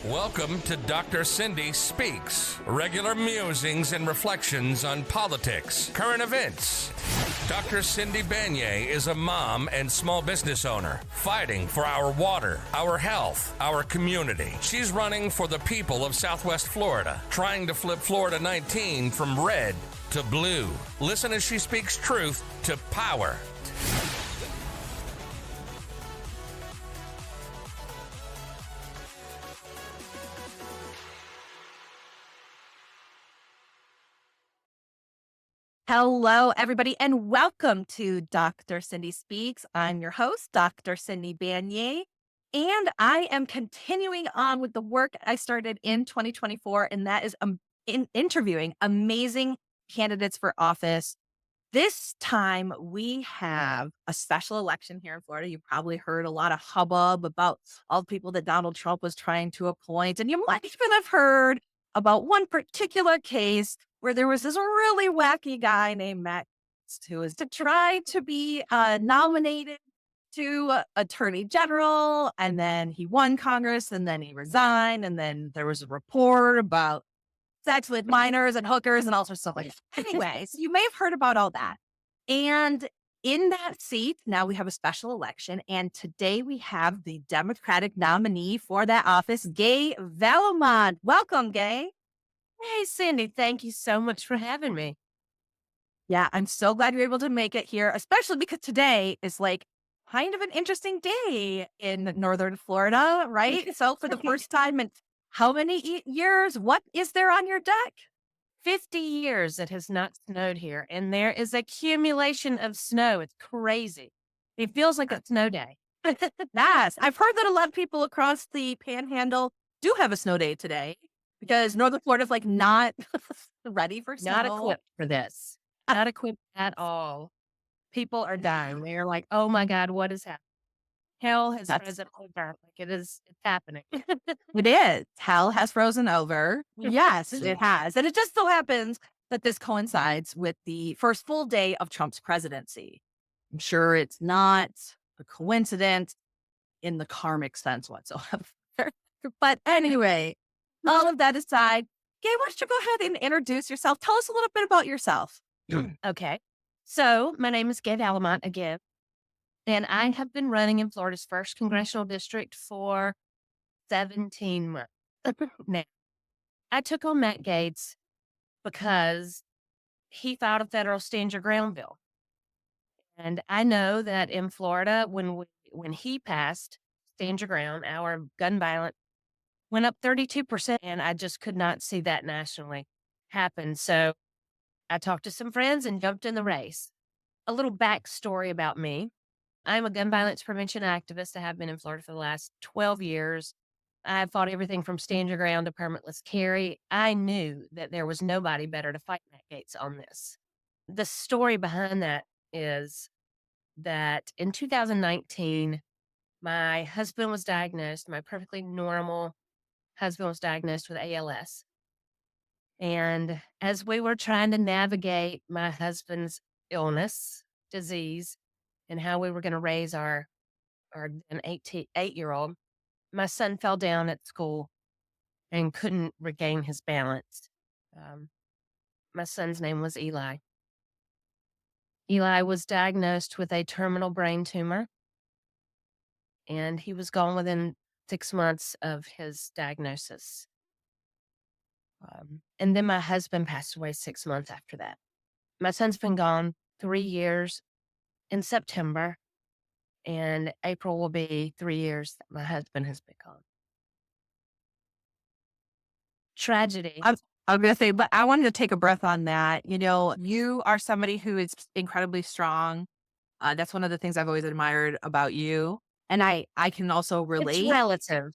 Welcome to Dr. Cindy Speaks, regular musings and reflections on politics, current events. Dr. Cindy Banyai is a mom and small business owner fighting for our water, our health, our community. She's running for the people of Southwest Florida, trying to flip Florida 19 from red to blue. Listen as she speaks truth to power. Hello, everybody, and welcome to Dr. Cindy Speaks. I'm your host, Dr. Cindy Banyai, and I am continuing on with the work I started in 2024, and that is in interviewing amazing candidates for office. This time, we have a special election here in Florida. You probably heard a lot of hubbub about all the people that Donald Trump was trying to appoint, and you might even have heard about one particular case where there was this really wacky guy named Matt Gaetz who was to try to be nominated to attorney general, and then he won Congress, and then he resigned, and then there was a report about sex with minors and hookers and all sorts of stuff like that. Anyways, you may have heard about all that. And in that seat, now we have a special election, and today we have the Democratic nominee for that office, Gay Valimont. Welcome, Gay. Hey, Cindy, thank you so much for having me. Yeah, I'm so glad you're able to make it here, especially because today is like kind of an interesting day in Northern Florida, right? So for the first time in how many years, what is there on your deck? 50 years it has not snowed here, and there is accumulation of snow. It's crazy. It feels like a snow day. Yes, I've heard that a lot of people across the Panhandle do have a snow day today because Northern Florida's like not ready for snow. Not equipped for this. Not equipped at all. People are dying. They're like, oh my God, what is happening? Hell has risen over. Like it's happening. It is. Hell has frozen over. Yes, it has. And it just so happens that this coincides with the first full day of Trump's presidency. I'm sure it's not a coincidence in the karmic sense whatsoever. But anyway, all of that aside, Gay, why don't you go ahead and introduce yourself? Tell us a little bit about yourself. Okay. So my name is Gay Valimont again, and I have been running in Florida's 1st congressional district for 17 months. Now, I took on Matt Gaetz because he filed a federal stand your ground bill. And I know that in Florida, when he passed stand your ground, our gun violence went up 32%, and I just could not see that nationally happen. So I talked to some friends and jumped in the race. A little backstory about me. I'm a gun violence prevention activist. I have been in Florida for the last 12 years. I've fought everything from stand your ground to permitless carry. I knew that there was nobody better to fight Matt Gaetz on this. The story behind that is that in 2019, my husband was diagnosed, my perfectly normal husband was diagnosed with ALS. And as we were trying to navigate my husband's illness, disease, and how we were going to raise an 8-year-old, my son fell down at school and couldn't regain his balance. My son's name was Eli. Eli was diagnosed with a terminal brain tumor, and he was gone within 6 months of his diagnosis. And then my husband passed away 6 months after that. My son's been gone 3 years in September, and April will be 3 years that my husband has been gone. Tragedy. I was going to say, but I wanted to take a breath on that. You know, you are somebody who is incredibly strong. That's one of the things I've always admired about you. And I can also relate. It's relative.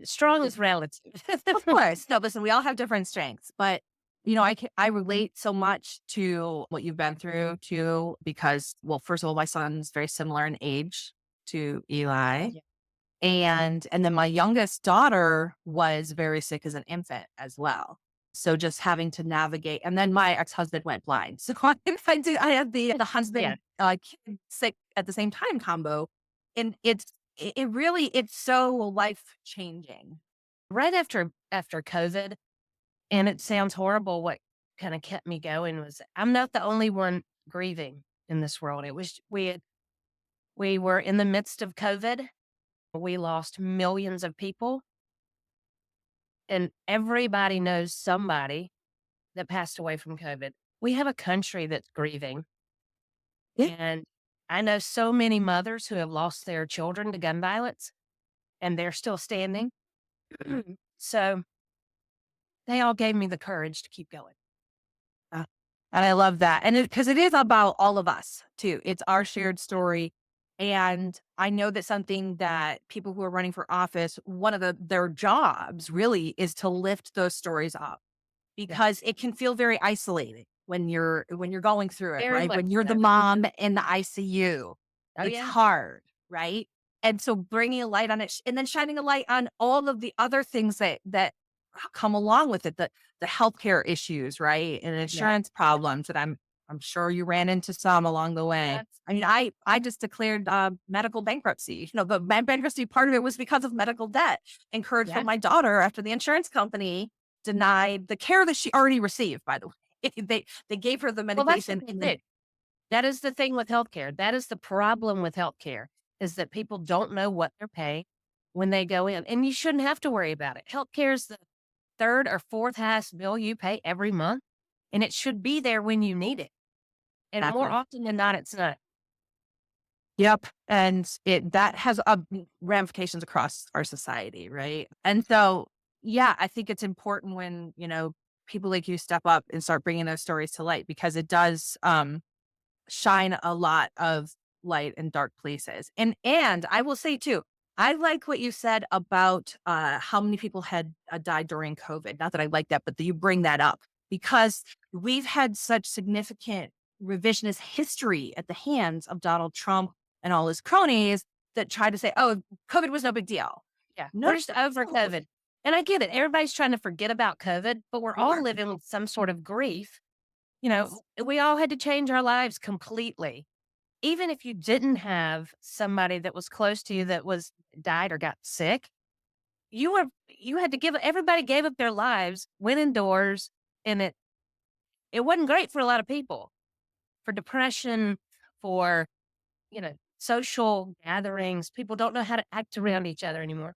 Strong is relative. Of course. No, listen, we all have different strengths, but you know, I relate so much to what you've been through too, because, well, first of all, my son's very similar in age to Eli. Yeah. And then my youngest daughter was very sick as an infant as well. So just having to navigate, and then my ex-husband went blind. So I had the husband kid sick at the same time combo. And it's so life changing right after COVID, and it sounds horrible. What kind of kept me going was I'm not the only one grieving in this world. It was we were in the midst of COVID. We lost millions of people, and everybody knows somebody that passed away from COVID. We have a country that's grieving, Yeah. and I know so many mothers who have lost their children to gun violence, and they're still standing. So they all gave me the courage to keep going. Yeah. And I love that. And because it is about all of us too. It's our shared story. And I know that something that people who are running for office, one of their jobs really is to lift those stories up Yeah, because it can feel very isolating when you're going through it, very right? much When you're the so. mom in the ICU, Oh, it's yeah. hard, right? And so bringing a light on it and then shining a light on all of the other things that come along with it, the healthcare issues, right? And Yeah. insurance problems that I'm sure you ran into some along the way. That's I mean, I just declared medical bankruptcy. The bankruptcy part of it was because of medical debt incurred from yeah. my daughter after the insurance company denied the care that she already received. By the way, they gave her the Well, that's what medication they and do. then That is the thing with healthcare. That is the problem with healthcare is that people don't know what they're paying when they go in, and you shouldn't have to worry about it. Healthcare is the third or fourth highest bill you pay every month, and it should be there when you need it. And more exactly. often than not, it's not. Yep, and it that has, ramifications across our society, right? And so, yeah, I think it's important when, people like you step up and start bringing those stories to light because it does, shine a lot of light in dark places. And I will say too, I like what you said about how many people had died during COVID. Not that I like that, but that you bring that up because we've had such significant revisionist history at the hands of Donald Trump and all his cronies that try to say, "Oh, COVID was no big deal." Yeah, No, we're just over COVID. And I get it. Everybody's trying to forget about COVID, but we're all living with some sort of grief. We all had to change our lives completely. Even if you didn't have somebody that was close to you that was died or got sick, you had to give everybody gave up their lives, went indoors, and it wasn't great for a lot of people. For depression, for, social gatherings, people don't know how to act around each other anymore.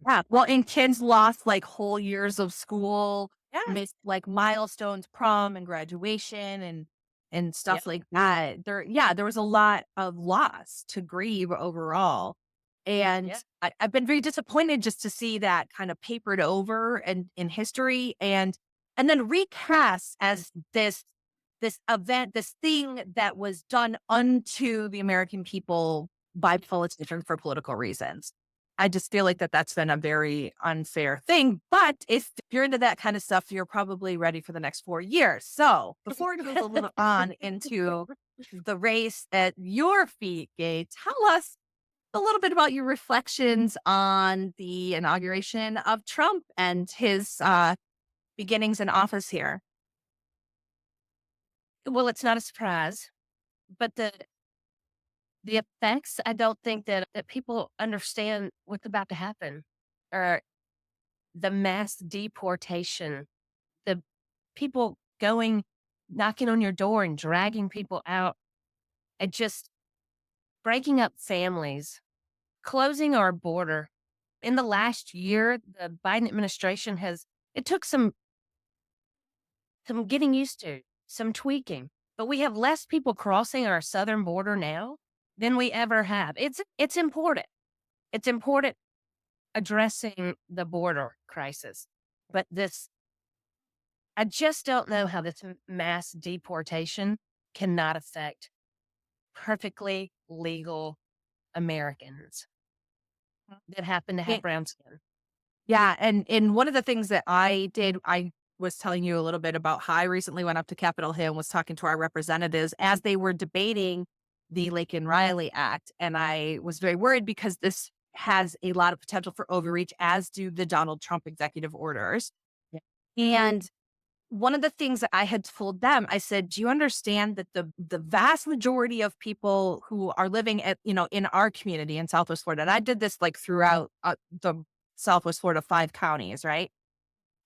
Yeah, well, and kids lost, like, whole years of school, Yeah. missed, like, milestones, prom and graduation and Yep. stuff like that. There was a lot of loss to grieve overall, and Yeah. I've been very disappointed just to see that kind of papered over and in history and then recast as this event, this thing that was done unto the American people by politicians for political reasons. I just feel like that's been a very unfair thing. But if you're into that kind of stuff, you're probably ready for the next 4 years. So before we move a little on into the race at your feet, Gay, tell us a little bit about your reflections on the inauguration of Trump and his beginnings in office here. Well, it's not a surprise, but the effects, I don't think that people understand what's about to happen, or the mass deportation, the people going, knocking on your door and dragging people out, and just breaking up families, closing our border. In the last year, the Biden administration it took some getting used to, some tweaking, but we have less people crossing our southern border now than we ever have. It's important. It's important addressing the border crisis. But I just don't know how this mass deportation cannot affect perfectly legal Americans that happen to have brown skin. Yeah, and one of the things that I did, I was telling you a little bit about how I recently went up to Capitol Hill and was talking to our representatives as they were debating the Laken Riley Act. And I was very worried because this has a lot of potential for overreach, as do the Donald Trump executive orders. Yeah. And one of the things that I had told them, I said, "Do you understand that the vast majority of people who are living in our community in Southwest Florida," and I did this like throughout the Southwest Florida, 5 counties, right,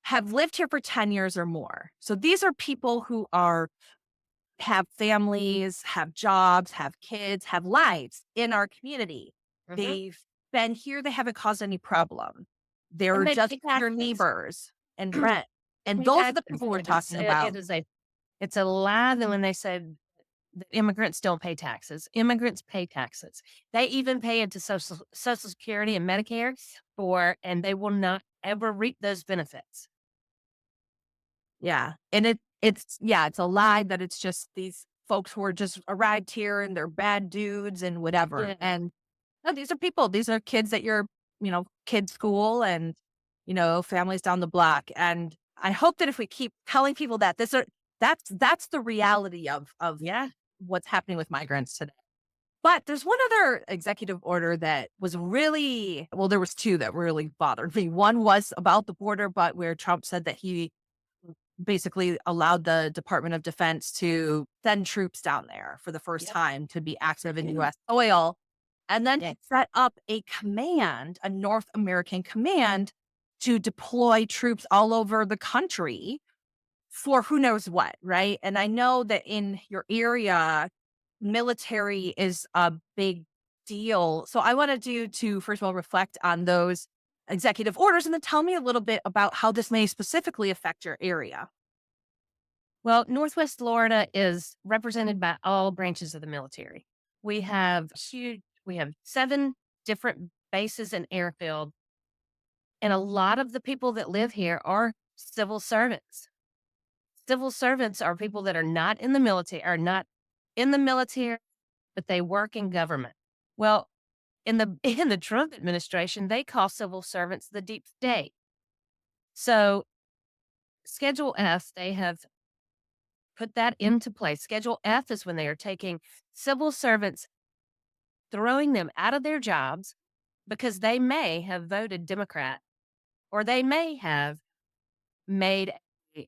have lived here for 10 years or more. So these are people who have families, have jobs, have kids, have lives in our community. They've been here, they haven't caused any problem. And They're they just pay your taxes. neighbors and rent. And Pay those are the taxes. people we're It's, talking about. it's a lie that when they say that immigrants don't pay taxes. Immigrants pay taxes. They even pay into Social Security and Medicare and they will not ever reap those benefits. Yeah. And it's a lie that it's just these folks who are just arrived here and they're bad dudes and whatever. Yeah. And no, these are people. These are kids at your, kids' school and, families down the block. And I hope that if we keep telling people that that's the reality of what's happening with migrants today. But there's one other executive order that was really, well, there was two that really bothered me. One was about the border, but where Trump said that he basically allowed the Department of Defense to send troops down there for the first time to be active in U.S. soil, and then to set up a command, a North American command, to deploy troops all over the country for who knows what, right? And I know that in your area, military is a big deal. So I wanted you to, first of all, reflect on those executive orders and then tell me a little bit about how this may specifically affect your area. Well, Northwest Florida is represented by all branches of the military. We have 7 different bases and airfield, and a lot of the people that live here are civil servants. Civil servants are people that are not in the military, but they work in government. Well, in the Trump administration, they call civil servants the deep state. So Schedule F, they have put that into place. Schedule F is when they are taking civil servants, throwing them out of their jobs because they may have voted Democrat or they may have made a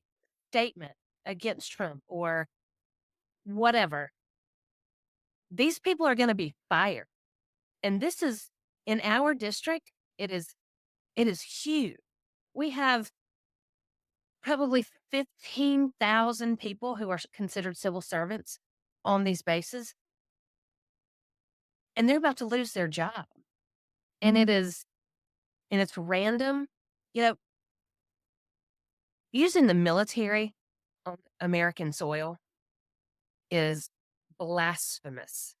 statement against Trump or whatever. These people are going to be fired. And this is in our district, it is huge. We have probably 15,000 people who are considered civil servants on these bases, and they're about to lose their job. And it's random. You know, using the military on American soil is blasphemous.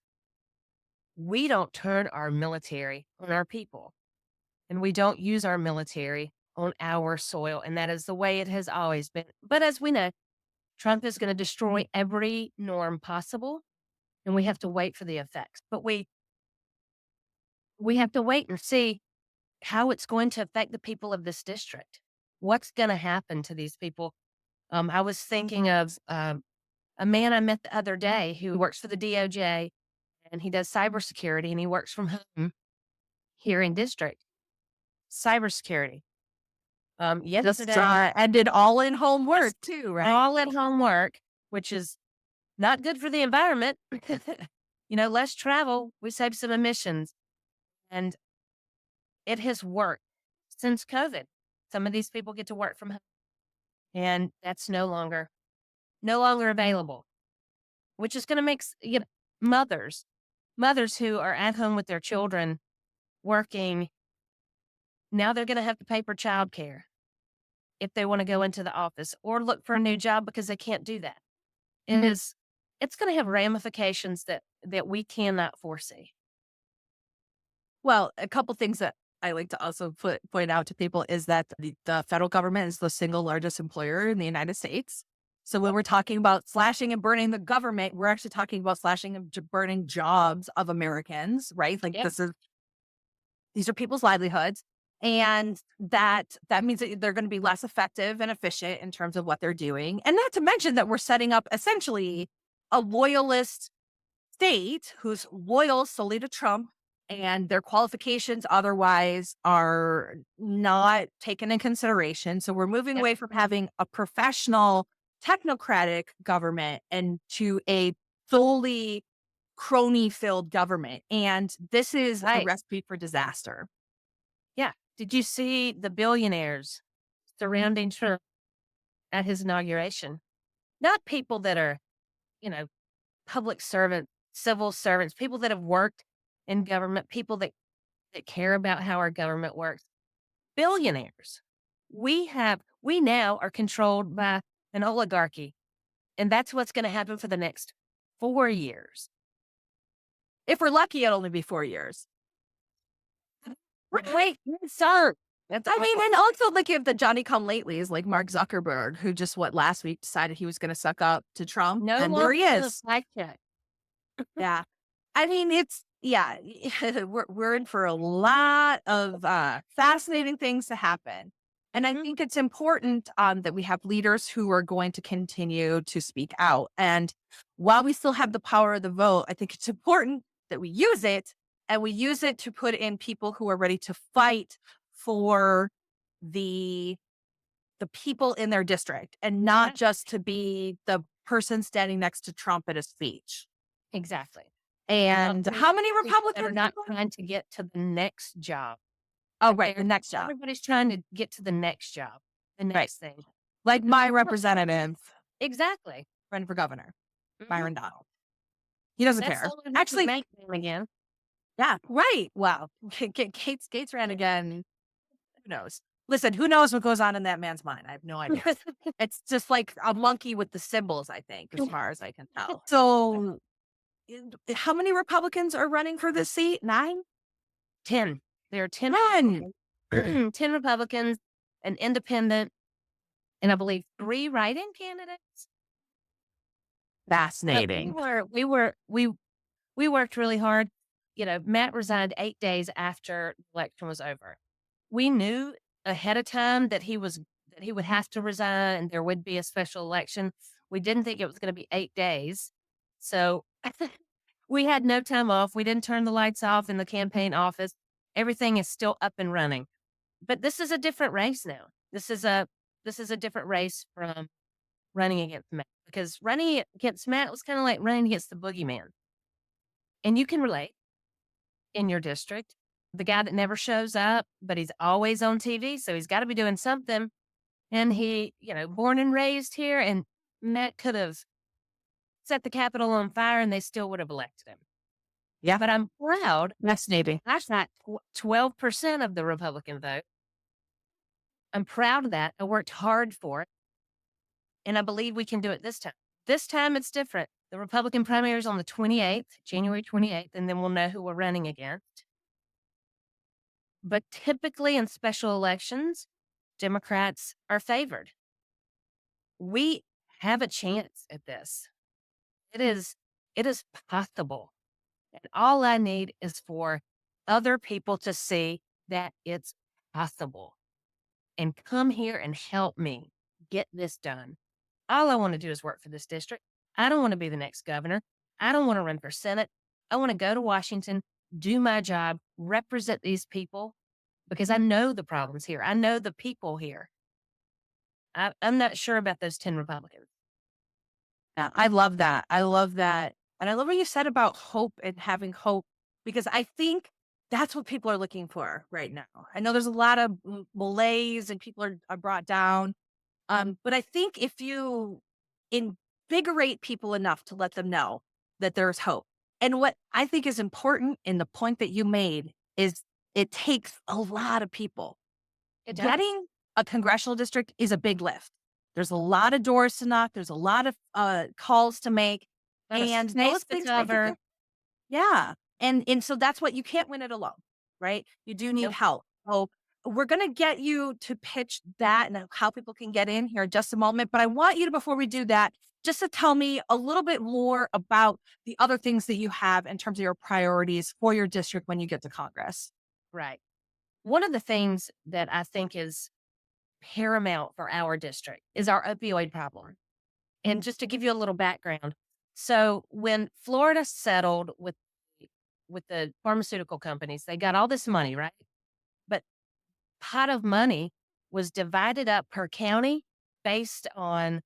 We don't turn our military on our people, and we don't use our military on our soil, and that is the way it has always been. But as we know, Trump is going to destroy every norm possible, and we have to wait for the effects. But we have to wait and see how it's going to affect the people of this district. What's going to happen to these people? I was thinking of a man I met the other day who works for the DOJ, and he does cybersecurity, and he works from home here in district. Cybersecurity. Yesterday, and did all in home work too, right? all at home work, which is not good for the environment. Less travel, we save some emissions, and it has worked since COVID. Some of these people get to work from home, and that's no longer available, which is going to make mothers who are at home with their children working. Now they're going to have to pay for childcare if they want to go into the office or look for a new job because they can't do that. It's going to have ramifications that we cannot foresee. Well, a couple things that I like to also point out to people is that the federal government is the single largest employer in the United States. So when we're talking about slashing and burning the government, we're actually talking about slashing and burning jobs of Americans, right? Like these are people's livelihoods. And that means that they're going to be less effective and efficient in terms of what they're doing. And not to mention that we're setting up essentially a loyalist state who's loyal solely to Trump, and their qualifications otherwise are not taken in consideration. So we're moving away from having a professional, technocratic government and to a solely crony-filled government. And this is a recipe for disaster. Yeah. Did you see the billionaires surrounding Trump at his inauguration? Not people that are, you know, public servants, civil servants, people that have worked in government, people that care about how our government works. Billionaires. We now are controlled by an oligarchy, and that's what's going to happen for the next 4 years. If we're lucky, it'll only be 4 years. Wait, sir. That's I mean, and also like you have the Johnny come latelys like Mark Zuckerberg, who just last week decided he was going to suck up to Trump, no and there he longer is. fact check. Yeah, I mean, we're in for a lot of fascinating things to happen, and I think it's important that we have leaders who are going to continue to speak out. And while we still have the power of the vote, I think it's important that we use it, and we use it to put in people who are ready to fight for the people in their district, and not just to be the person standing next to Trump at a speech. Exactly. And how many Republicans are not trying to get to the next job? Oh, right, the next job. Everybody's trying to get to the next job, the next thing. Like my representative Exactly. running for governor, Mhm. Byron Donald. He doesn't That's care. the one who Actually, can make them again. yeah, right. Wow. Gaetz ran again. Who knows? Listen, who knows what goes on in that man's mind? I have no idea. It's just like a monkey with the symbols, I think, as far as I can tell. So, how many Republicans are running for this seat? 9? 10. There are 10. 10. 10 Republicans, an independent, and I believe 3 write-in candidates. Fascinating. We worked really hard. You know, Matt resigned 8 days after the election was over. We knew ahead of time that he would have to resign and there would be a special election. We didn't think it was going to be 8 days. So we had no time off. We didn't turn the lights off in the campaign office. Everything is still up and running. But this is a different race now. This is a different race from running against Matt, because running against Matt was kind of like running against the boogeyman. And you can relate in your district. The guy that never shows up, but he's always on TV, so he's got to be doing something. And he, born and raised here, and Matt could have set the Capitol on fire and they still would have elected him. Yeah. But I'm proud. Fascinating. That's not 12% of the Republican vote. I'm proud of that. I worked hard for it. And I believe we can do it this time. This time it's different. The Republican primary is on the 28th, January 28th, and then we'll know who we're running against. But typically in special elections, Democrats are favored. We have a chance at this. It is possible. And all I need is for other people to see that it's possible and come here and help me get this done. All I want to do is work for this district. I don't want to be the next governor. I don't want to run for Senate. I want to go to Washington, do my job, represent these people, because I know the problems here. I know the people here. I'm not sure about those 10 Republicans. Yeah, I love that. I love that. And I love what you said about hope and having hope, because I think that's what people are looking for right now. I know there's a lot of malaise and people are brought down. But I think if you invigorate people enough to let them know that there's hope. And what I think is important in the point that you made is it takes a lot of people. Getting a congressional district is a big lift. There's a lot of doors to knock. There's a lot of calls to make. And those things cover. Yeah. And so that's what you can't win it alone, right? You do need help. So we're going to get you to pitch that and how people can get in here in just a moment. But I want you to, before we do that, just to tell me a little bit more about the other things that you have in terms of your priorities for your district when you get to Congress. Right. One of the things that I think is paramount for our district is our opioid problem. And just to give you a little background. So when Florida settled with the pharmaceutical companies, they got all this money, right? But pot of money was divided up per county based on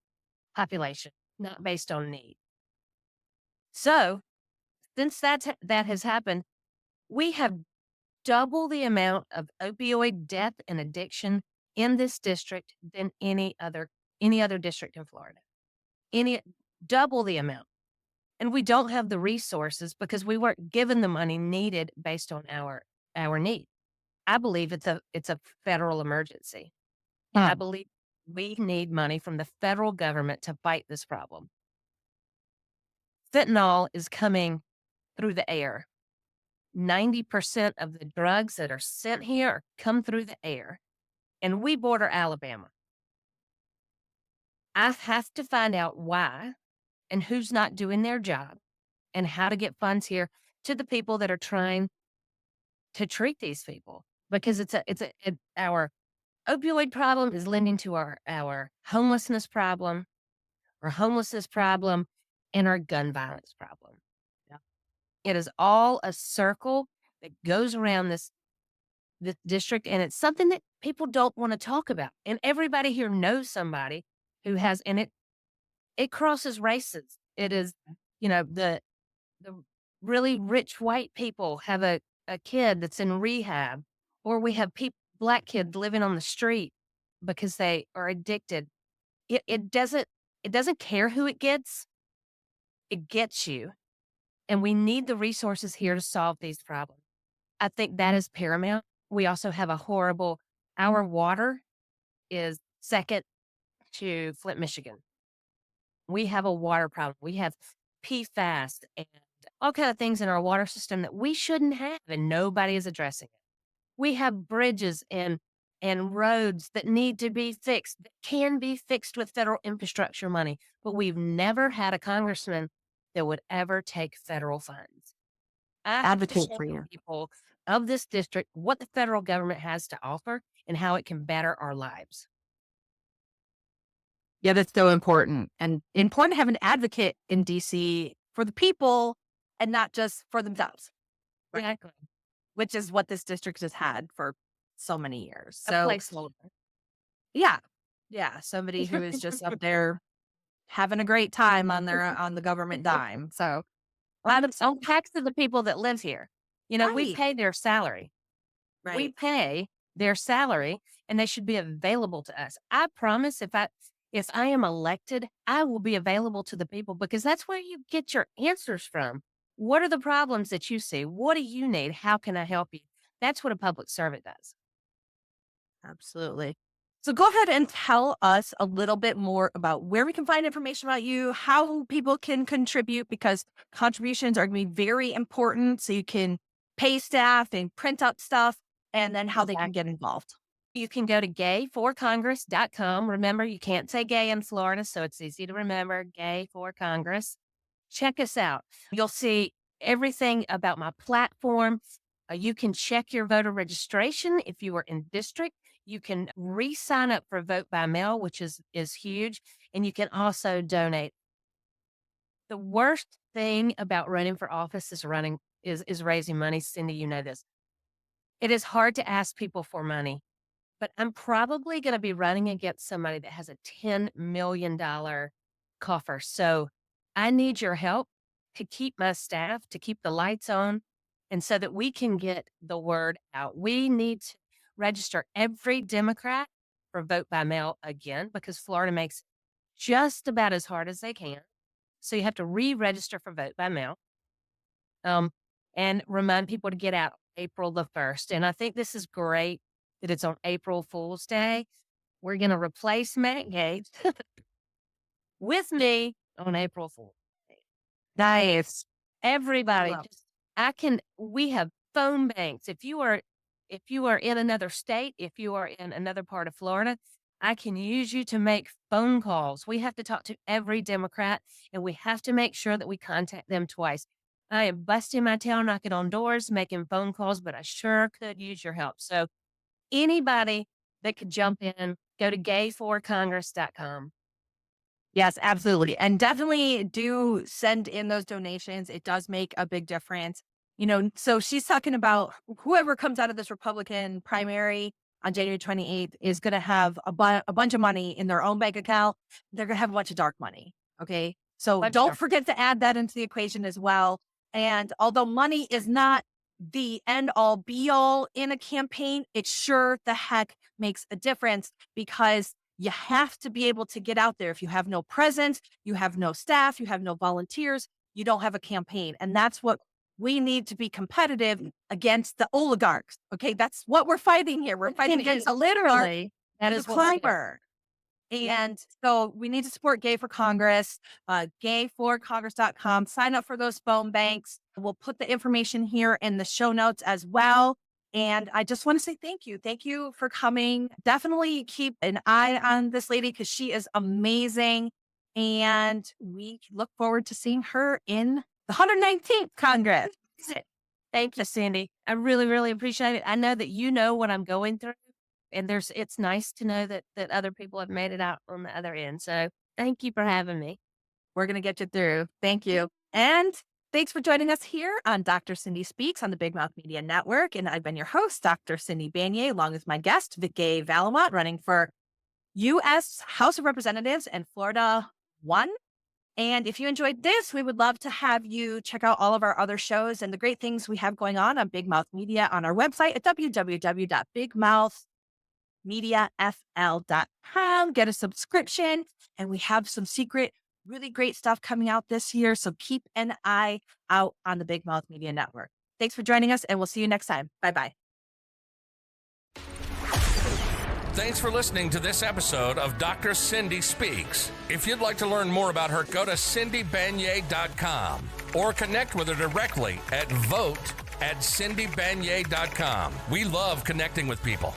population, not based on need. So since that has happened, we have double the amount of opioid death and addiction in this district than any other district in Florida. Double the amount. And we don't have the resources because we weren't given the money needed based on our need. I believe it's a federal emergency. I believe we need money from the federal government to fight this problem. Fentanyl is coming through the air. 90% of the drugs that are sent here come through the air, and we border Alabama. I have to find out why and who's not doing their job and how to get funds here to the people that are trying to treat these people, because our opioid problem is lending to our homelessness problem, and our gun violence problem. Yeah. It is all a circle that goes around this district, and it's something that people don't want to talk about. And everybody here knows somebody who has, and it crosses races. It is, the really rich white people have a kid that's in rehab, or we have black kids living on the street because they are addicted. It doesn't care who it gets you. And we need the resources here to solve these problems. I think that is paramount. We also have our water is second to Flint, Michigan. We have a water problem. We have PFAS and all kind of things in our water system that we shouldn't have, and nobody is addressing it. We have bridges and roads that need to be fixed, that can be fixed with federal infrastructure money, but we've never had a congressman that would ever take federal funds. I have to Advocate show for you. people of this district what the federal government has to offer and how it can better our lives. Yeah, that's so important. And important to have an advocate in DC for the people and not just for themselves, Exactly. which is what this district has had for so many years. A So, placeholder. yeah. Yeah. Somebody who is just up there having a great time on the government dime. So, On tax of the people that live here. We Right. pay their salary. We right. pay their salary, and they should be available to us. I promise if I am elected, I will be available to the people, because that's where you get your answers from. What are the problems that you see? What do you need? How can I help you? That's what a public servant does. Absolutely. So go ahead and tell us a little bit more about where we can find information about you, how people can contribute, because contributions are going to be very important. So you can pay staff and print out stuff, and then how they can get involved. You can go to gayforcongress.com. Remember, you can't say gay in Florida, so it's easy to remember. Gay for Congress. Check us out. You'll see everything about my platform. You can check your voter registration if you are in district. You can re-sign up for vote by mail, which is huge. And you can also donate. The worst thing about running for office is raising money. Cindy, you know this. It is hard to ask people for money, but I'm probably going to be running against somebody that has a $10 million coffer. So I need your help to keep my staff, to keep the lights on, and so that we can get the word out. We need to register every Democrat for vote by mail again, because Florida makes just about as hard as they can. So you have to re-register for vote by mail, and remind people to get out April the 1st. And I think this is great that it's on April Fool's Day. We're going to replace Matt Gaetz with me on April Fool's Day. Nice. Everybody, Wow. we have phone banks. If you are in another state, if you are in another part of Florida, I can use you to make phone calls. We have to talk to every Democrat, and we have to make sure that we contact them twice. I am busting my tail, knocking on doors, making phone calls, but I sure could use your help. So anybody that could jump in, go to gayforcongress.com. Yes, absolutely. And definitely do send in those donations. It does make a big difference. So she's talking about whoever comes out of this Republican primary on January 28th is going to have a bunch of money in their own bank account. They're going to have a bunch of dark money. Okay. So don't forget to add that into the equation as well. And although money is not the end all be all in a campaign. It sure the heck makes a difference because you have to be able to get out there. If you have no presence, you have no staff, you have no volunteers, you don't have a campaign. And that's what we need to be competitive against the oligarchs. Okay. That's what we're fighting here. We're fighting against the Literally, that the is what we do. climber. And so we need to support Gay for Congress, gayforcongress.com. Sign up for those phone banks. We'll put the information here in the show notes as well. And I just want to say thank you. Thank you for coming. Definitely keep an eye on this lady because she is amazing. And we look forward to seeing her in the 119th Congress. Thank you, Cindy. I really, really appreciate it. I know that you know what I'm going through, and it's nice to know that other people have made it out on the other end. So thank you for having me. We're going to get you through. Thank you. And thanks for joining us here on Dr. Cindy Speaks on the Big Mouth Media Network. And I've been your host, Dr. Cindy Banyai, along with my guest, Gay Valimont, running for U.S. House of Representatives and Florida 1. And if you enjoyed this, we would love to have you check out all of our other shows and the great things we have going on Big Mouth Media on our website at www.bigmouthmediafl.com. Get a subscription, and we have some secret, really great stuff coming out this year. So keep an eye out on the Big Mouth Media Network. Thanks for joining us, and we'll see you next time. Bye-bye. Thanks for listening to this episode of Dr. Cindy Speaks. If you'd like to learn more about her, go to cindybanyai.com or connect with her directly at vote@cindybanyai.com. We love connecting with people.